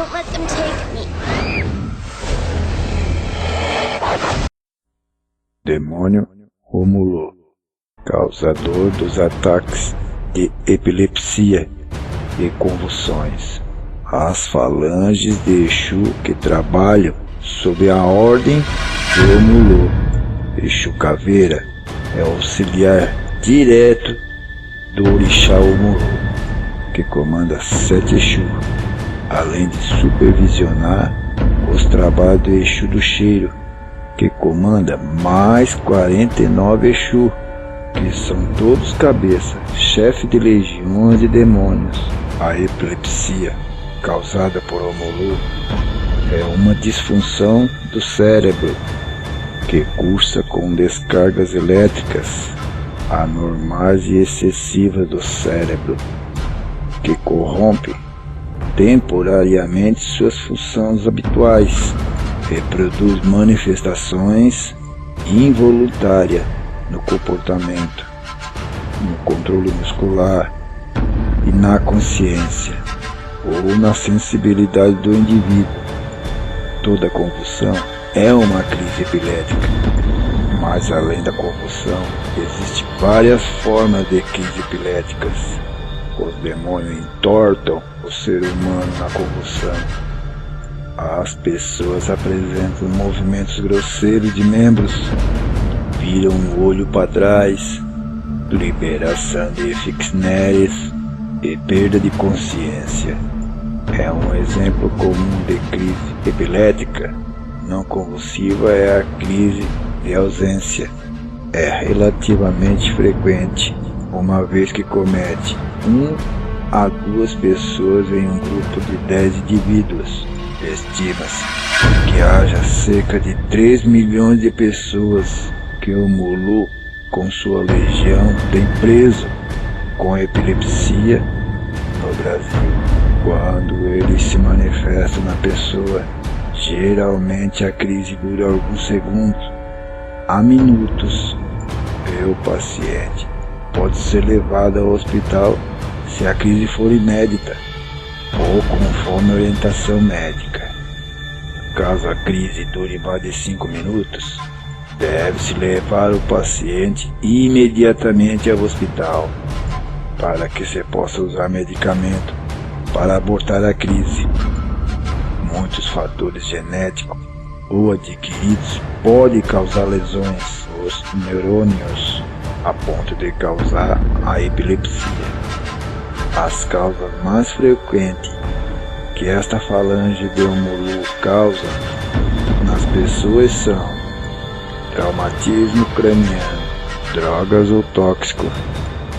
Don't let them take me. Demônio Rômulo, causador dos ataques de epilepsia e convulsões. As falanges de Exu que trabalham sob a ordem de Rômulo. Exu Caveira é auxiliar direto do Orixá Rômulo, que comanda 7 Exu, além de supervisionar os trabalhos do Exu do Cheiro, que comanda mais 49 Exu, que são todos cabeça, chefe de legiões de demônios. A epilepsia, causada por Rômulo, é uma disfunção do cérebro, que cursa com descargas elétricas anormais e excessivas do cérebro, que corrompe temporariamente suas funções habituais e produz manifestações involuntárias no comportamento, no controle muscular e na consciência ou na sensibilidade do indivíduo. Toda convulsão é uma crise epilética, mas além da convulsão, existem várias formas de crise epiléticas. Os demônios entortam o ser humano na convulsão. As pessoas apresentam movimentos grosseiros de membros, viram o olho para trás, liberação de fixneres e perda de consciência. É um exemplo comum de crise epilética não convulsiva é a crise de ausência. É relativamente frequente, uma vez que comete 1 a 2 pessoas em um grupo de 10 indivíduos. Estima-se que haja cerca de 3 milhões de pessoas que o Rômulo, com sua legião, tem preso com epilepsia no Brasil. Quando ele se manifesta na pessoa, geralmente a crise dura alguns segundos a minutos, e o paciente pode ser levado ao hospital se a crise for inédita ou conforme orientação médica. Caso a crise dure mais de 5 minutos, deve-se levar o paciente imediatamente ao hospital para que se possa usar medicamento para abortar a crise. Muitos fatores genéticos ou adquiridos podem causar lesões nos neurônios a ponto de causar a epilepsia. As causas mais frequentes que esta falange de Rômulo causa nas pessoas são traumatismo craniano, drogas ou tóxico,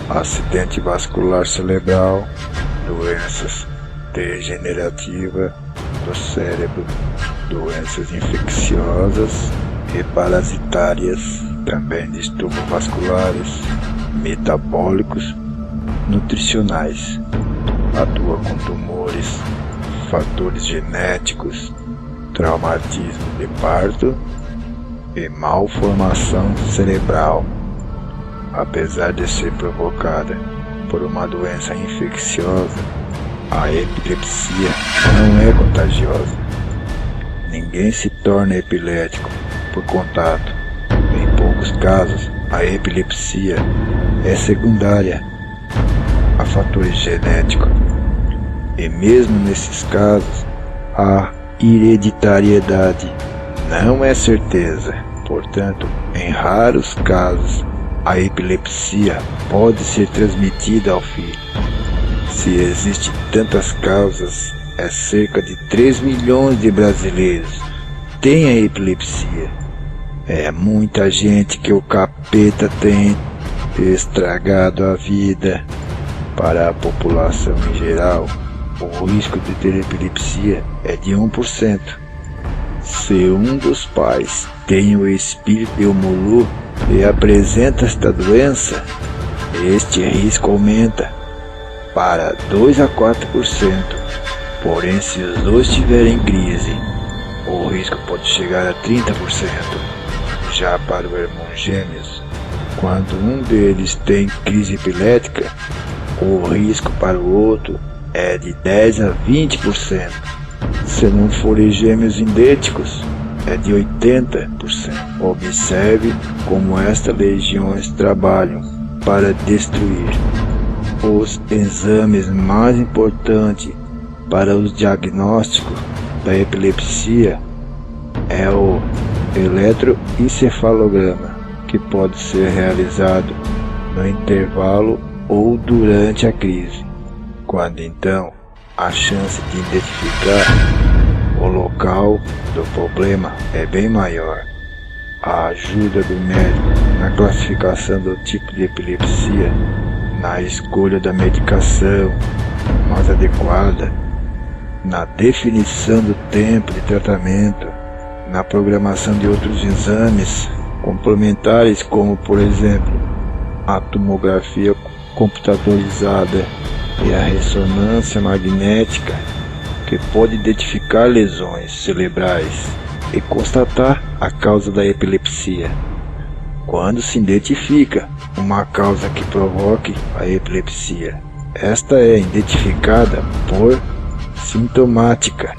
acidente vascular cerebral, doenças degenerativas do cérebro, doenças infecciosas e parasitárias, também distúrbios vasculares, metabólicos, nutricionais. Atua com tumores, fatores genéticos, traumatismo de parto e malformação cerebral. Apesar de ser provocada por uma doença infecciosa, a epilepsia não é contagiosa. Ninguém se torna epilético por contato. Em poucos casos, a epilepsia é secundária a fatores genéticos. E mesmo nesses casos, a hereditariedade não é certeza. Portanto, em raros casos, a epilepsia pode ser transmitida ao filho. Se existem tantas causas, é cerca de 3 milhões de brasileiros têm a epilepsia. É muita gente que o capeta tem estragado a vida. Para a população em geral, o risco de ter epilepsia é de 1%. Se um dos pais tem o espírito de Rômulo e apresenta esta doença, este risco aumenta para 2 a 4%. Porém, se os dois tiverem crise, o risco pode chegar a 30%. Já para os irmãos gêmeos, quando um deles tem crise epilética, o risco para o outro é de 10 a 20%. Se não forem gêmeos idênticos, é de 80%. Observe como estas legiões trabalham para destruir. Os exames mais importantes para os diagnósticos da epilepsia é o eletroencefalograma, que pode ser realizado no intervalo ou durante a crise, quando então a chance de identificar o local do problema é bem maior. A ajuda do médico na classificação do tipo de epilepsia, na escolha da medicação mais adequada, na definição do tempo de tratamento, na programação de outros exames complementares, como por exemplo a tomografia computadorizada e a ressonância magnética, que pode identificar lesões cerebrais e constatar a causa da epilepsia. Quando se identifica uma causa que provoque a epilepsia, esta é identificada por sintomática,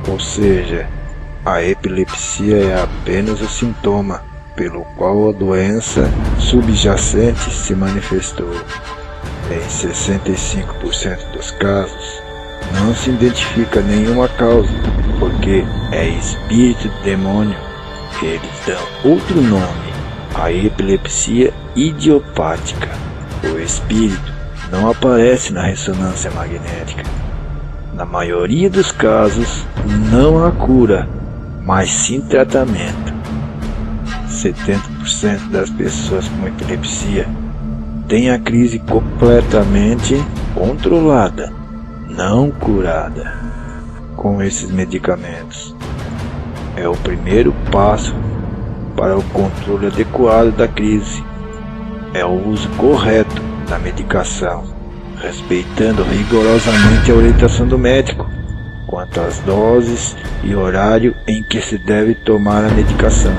ou seja, a epilepsia é apenas o sintoma pelo qual a doença subjacente se manifestou. Em 65% dos casos, não se identifica nenhuma causa, porque é espírito de demônio. Eles dão outro nome, a epilepsia idiopática. O espírito não aparece na ressonância magnética. Na maioria dos casos, não há cura, mas sim tratamento. 70% das pessoas com epilepsia têm a crise completamente controlada, não curada, com esses medicamentos. É o primeiro passo para o controle adequado da crise. É o uso correto da medicação, respeitando rigorosamente a orientação do médico quanto às doses e horário em que se deve tomar a medicação.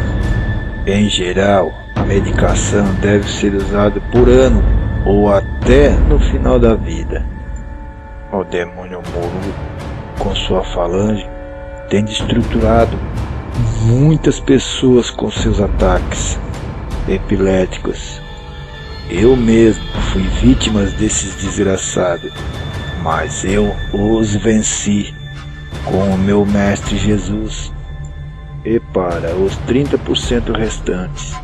Em geral, a medicação deve ser usada por ano ou até no final da vida. O demônio Molu, com sua falange, tem destruturado muitas pessoas com seus ataques epiléticos. Eu mesmo fui vítima desses desgraçados, mas eu os venci com o meu Mestre Jesus. E para os 30% restantes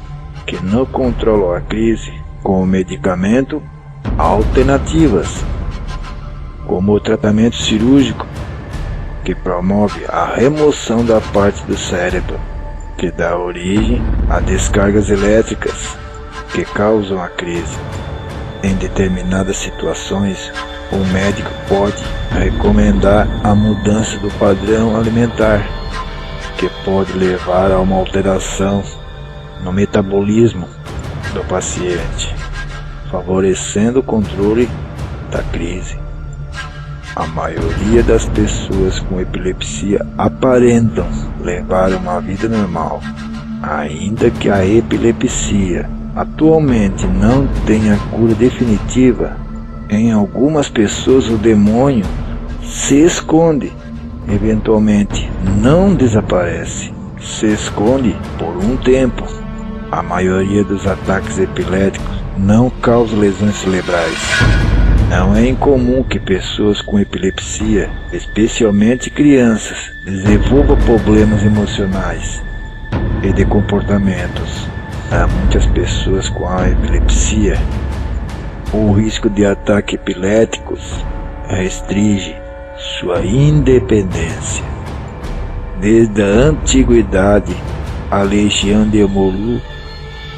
que não controlam a crise com o medicamento, há alternativas, como o tratamento cirúrgico, que promove a remoção da parte do cérebro que dá origem a descargas elétricas que causam a crise. Em determinadas situações, o médico pode recomendar a mudança do padrão alimentar, que pode levar a uma alteração no metabolismo do paciente, favorecendo o controle da crise. A maioria das pessoas com epilepsia aparentam levar uma vida normal, ainda que a epilepsia atualmente não tenha cura definitiva. Em algumas pessoas o demônio se esconde, eventualmente não desaparece, se esconde por um tempo. A maioria dos ataques epiléticos não causa lesões cerebrais. Não é incomum que pessoas com epilepsia, especialmente crianças, desenvolvam problemas emocionais e de comportamentos. Há muitas pessoas com a epilepsia. O risco de ataques epiléticos restringe sua independência. Desde a antiguidade, a legião de Molu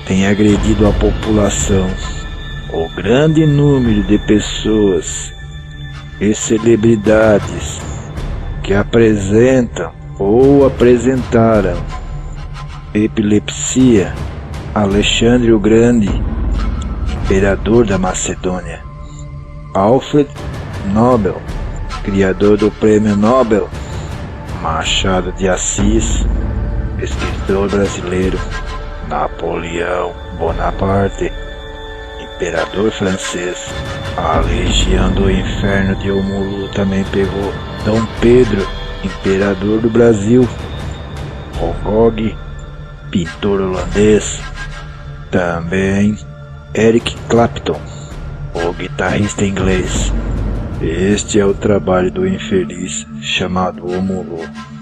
tem agredido a população. O grande número de pessoas e celebridades que apresentam ou apresentaram epilepsia. Alexandre o Grande, imperador da Macedônia. Alfred Nobel, criador do Prêmio Nobel. Machado de Assis, escritor brasileiro. Napoleão Bonaparte, imperador francês. A legião do inferno de Molu também pegou Dom Pedro Imperador do Brasil, Van Gogh, pintor holandês, também Eric Clapton, o guitarrista inglês. Este é o trabalho do infeliz chamado Homo Lo.